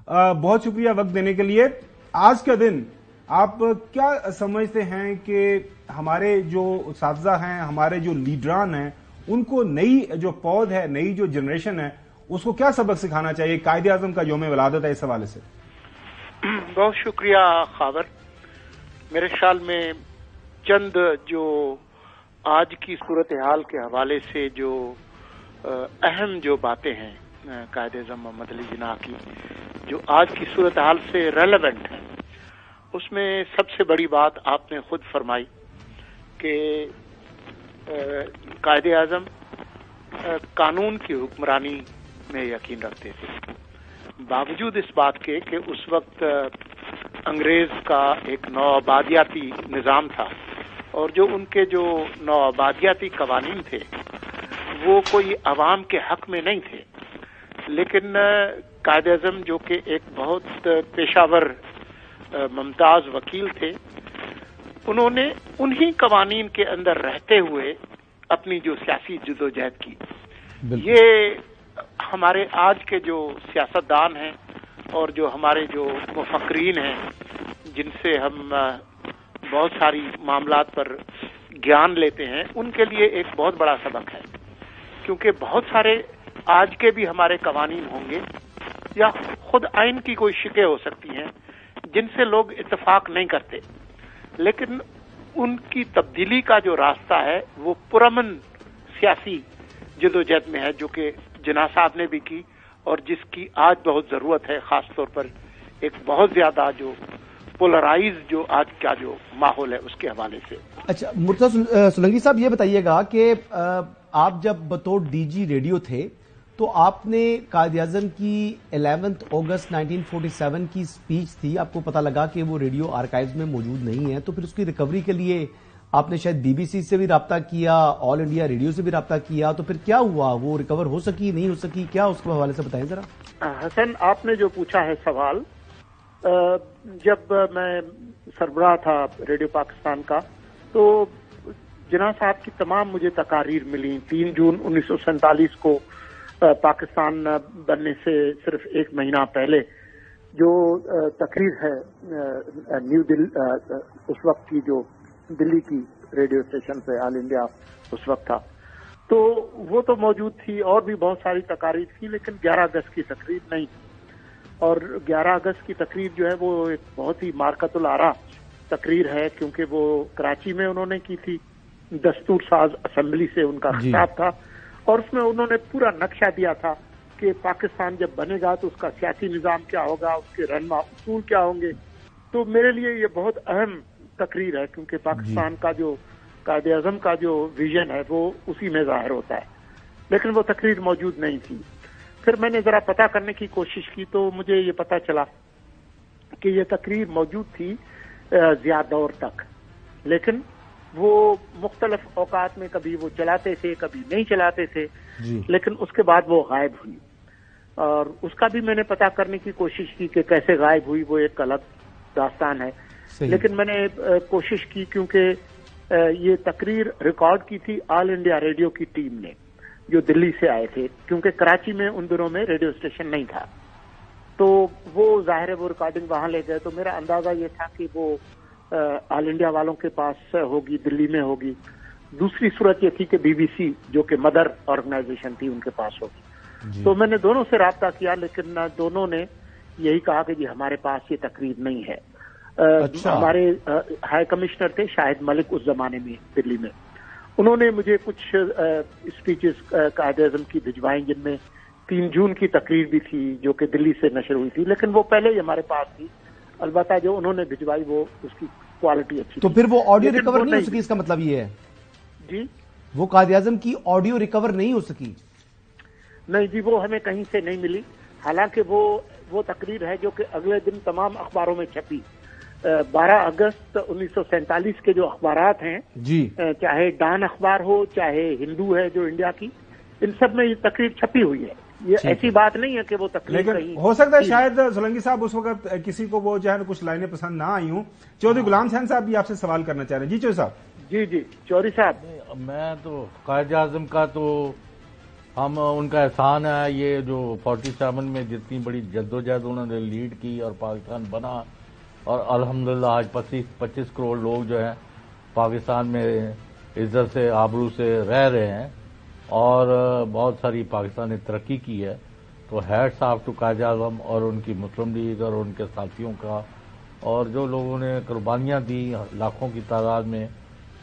بہت شکریہ وقت دینے کے لیے. آج کا دن آپ کیا سمجھتے ہیں کہ ہمارے جو اساتذہ ہیں، ہمارے جو لیڈران ہیں، ان کو نئی جو پود ہے، نئی جو جنریشن ہے، اس کو کیا سبق سکھانا چاہیے؟ قائد اعظم کا یوم ولادت ہے، اس حوالے سے. بہت شکریہ خاور. میرے خیال میں چند جو آج کی صورتحال کے حوالے سے جو اہم جو باتیں ہیں قائد اعظم محمد علی جناح کی، جو آج کی صورتحال سے ریلیونٹ ہیں، اس میں سب سے بڑی بات آپ نے خود فرمائی کہ قائد اعظم قانون کی حکمرانی میں یقین رکھتے تھے، باوجود اس بات کے کہ اس وقت انگریز کا ایک نوآبادیاتی نظام تھا، اور جو ان کے جو نوآبادیاتی قوانین تھے وہ کوئی عوام کے حق میں نہیں تھے. لیکن قائد اعظم جو کہ ایک بہت پیشہ ور ممتاز وکیل تھے، انہوں نے انہی قوانین کے اندر رہتے ہوئے اپنی جو سیاسی جدوجہد کی. یہ ہمارے آج کے جو سیاستدان ہیں اور جو ہمارے جو مفکرین ہیں، جن سے ہم بہت ساری معاملات پر گیان لیتے ہیں، ان کے لیے ایک بہت بڑا سبق ہے. کیونکہ بہت سارے آج کے بھی ہمارے قوانین ہوں گے یا خود آئین کی کوئی شکیں ہو سکتی ہیں جن سے لوگ اتفاق نہیں کرتے، لیکن ان کی تبدیلی کا جو راستہ ہے وہ پرامن سیاسی جدوجہد میں ہے، جو کہ جناح صاحب نے بھی کی اور جس کی آج بہت ضرورت ہے، خاص طور پر ایک بہت زیادہ جو پولرائز جو آج کا جو ماحول ہے اس کے حوالے سے. اچھا مرتضی سولنگی صاحب، یہ بتائیے گا کہ آپ جب بطور ڈی جی ریڈیو تھے تو آپ نے قائد اعظم کی 11 اگست 1947 کی سپیچ تھی، آپ کو پتا لگا کہ وہ ریڈیو آرکائیوز میں موجود نہیں ہے، تو پھر اس کی ریکوری کے لیے آپ نے شاید بی بی سی سے بھی رابطہ کیا، آل انڈیا ریڈیو سے بھی رابطہ کیا، تو پھر کیا ہوا؟ وہ ریکور ہو سکی نہیں ہو سکی؟ کیا اس کے حوالے سے بتائیں ذرا. حسن، آپ نے جو پوچھا ہے سوال، جب میں سربراہ تھا ریڈیو پاکستان کا تو جناح صاحب کی تمام مجھے تقاریر ملی. 3 جون 1947 کو پاکستان بننے سے صرف ایک مہینہ پہلے جو تقریر ہے نیو دلی، اس وقت کی جو دلی کی ریڈیو اسٹیشن پہ آل انڈیا اس وقت تھا، تو وہ تو موجود تھی، اور بھی بہت ساری تقاریر تھی، لیکن 11 اگست کی تقریر نہیں تھی. اور 11 اگست کی تقریر جو ہے وہ ایک بہت ہی مارکت الآراء تقریر ہے، کیونکہ وہ کراچی میں انہوں نے کی تھی، دستور ساز اسمبلی سے ان کا خطاب تھا، اور اس میں انہوں نے پورا نقشہ دیا تھا کہ پاکستان جب بنے گا تو اس کا سیاسی نظام کیا ہوگا، اس کے رہنما اصول کیا ہوں گے. تو میرے لیے یہ بہت اہم تقریر ہے، کیونکہ پاکستان کا جو قائد اعظم کا جو ویژن ہے وہ اسی میں ظاہر ہوتا ہے. لیکن وہ تقریر موجود نہیں تھی. پھر میں نے ذرا پتہ کرنے کی کوشش کی تو مجھے یہ پتہ چلا کہ یہ تقریر موجود تھی ضیاء دور تک، لیکن وہ مختلف اوقات میں کبھی وہ چلاتے تھے کبھی نہیں چلاتے تھے، لیکن اس کے بعد وہ غائب ہوئی. اور اس کا بھی میں نے پتہ کرنے کی کوشش کی کہ کیسے غائب ہوئی، وہ ایک الگ داستان ہے. لیکن میں نے کوشش کی، کیونکہ یہ تقریر ریکارڈ کی تھی آل انڈیا ریڈیو کی ٹیم نے جو دلی سے آئے تھے، کیونکہ کراچی میں ان دنوں میں ریڈیو اسٹیشن نہیں تھا. تو وہ ظاہر ہے وہ ریکارڈنگ وہاں لے گئے. تو میرا اندازہ یہ تھا کہ وہ آل انڈیا والوں کے پاس ہوگی، دلی میں ہوگی. دوسری صورت یہ تھی کہ بی بی سی جو کہ مدر آرگنائزیشن تھی ان کے پاس ہوگی. تو میں نے دونوں سے رابطہ کیا، لیکن دونوں نے یہی کہا کہ جی ہمارے پاس یہ تقریر نہیں ہے. ہمارے ہائی کمشنر تھے شاہد ملک اس زمانے میں دلی میں، انہوں نے مجھے کچھ اسپیچز قائد اعظم کی بھجوائیں، جن میں 3 جون کی تقریر بھی تھی جو کہ دلی سے نشر ہوئی تھی، لیکن وہ پہلے ہی ہمارے پاس تھی. البتہ جو انہوں نے بھجوائی وہ اس کی کوالٹی اچھی تو پھر وہ آڈیو ریکور نہیں ہو سکی، اس کا مطلب یہ ہے؟ جی وہ قائد اعظم کی آڈیو ریکور نہیں ہو سکی؟ نہیں جی، وہ ہمیں کہیں سے نہیں ملی. حالانکہ وہ تقریر ہے جو کہ اگلے دن تمام اخباروں میں چھپی. 12 اگست 1947 کے جو اخبارات ہیں، چاہے ڈان اخبار ہو چاہے ہندو ہے جو انڈیا کی، ان سب میں یہ تقریر چھپی ہوئی ہے. یہ ایسی بات نہیں ہے کہ وہ تقریر لیکن ہو سکتا ہے شاید سولنگی صاحب اس وقت کسی کو وہ جو ہے کچھ لائنیں پسند نہ آئی ہوں. چودھری غلام حسین صاحب بھی آپ سے سوال کرنا چاہ رہے ہیں. جی چودھری صاحب. جی چودھری صاحب. میں تو قائد اعظم کا تو ہم ان کا احسان ہے، یہ جو 47 میں جتنی بڑی جدوجہد انہوں نے لیڈ کی اور پاکستان بنا، اور الحمدللہ آج 25 کروڑ لوگ جو ہیں پاکستان میں عزت سے آبرو سے رہ رہے ہیں، اور بہت ساری پاکستان نے ترقی کی ہے. تو hats of two Quaid Azam اور ان کی مسلم لیگ اور ان کے ساتھیوں کا، اور جو لوگوں نے قربانیاں دی لاکھوں کی تعداد میں،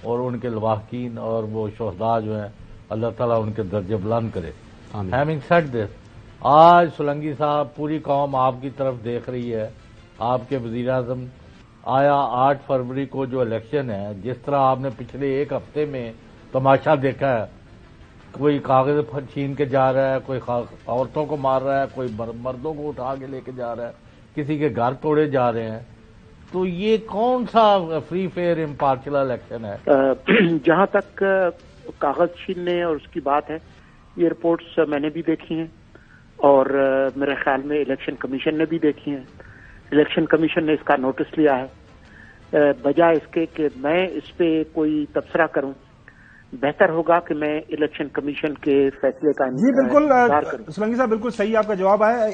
اور ان کے لواحقین اور وہ شہداء جو ہیں، اللہ تعالیٰ ان کے درجے بلند کرے. ہیونگ سیڈ دس، آج سولنگی صاحب پوری قوم آپ کی طرف دیکھ رہی ہے، آپ کے وزیر اعظم. آیا 8 فروری کو جو الیکشن ہے، جس طرح آپ نے پچھلے ایک ہفتے میں تماشا دیکھا ہے، کوئی کاغذ چھین کے جا رہا ہے، کوئی عورتوں کو مار رہا ہے، کوئی مردوں کو اٹھا کے لے کے جا رہا ہے، کسی کے گھر توڑے جا رہے ہیں، تو یہ کون سا فری فیئر امپارشل الیکشن ہے؟ جہاں تک کاغذ چھیننے اور اس کی بات ہے، یہ رپورٹس میں نے بھی دیکھی ہیں، اور میرے خیال میں الیکشن کمیشن نے بھی دیکھی ہیں. الیکشن کمیشن نے اس کا نوٹس لیا ہے. بجائے اس کے کہ میں اس پہ کوئی تبصرہ کروں، بہتر ہوگا کہ میں الیکشن کمیشن کے فیصلے کا جی بالکل انتظار کروں. سولنگی صاحب بالکل صحیح آپ کا جواب ہے.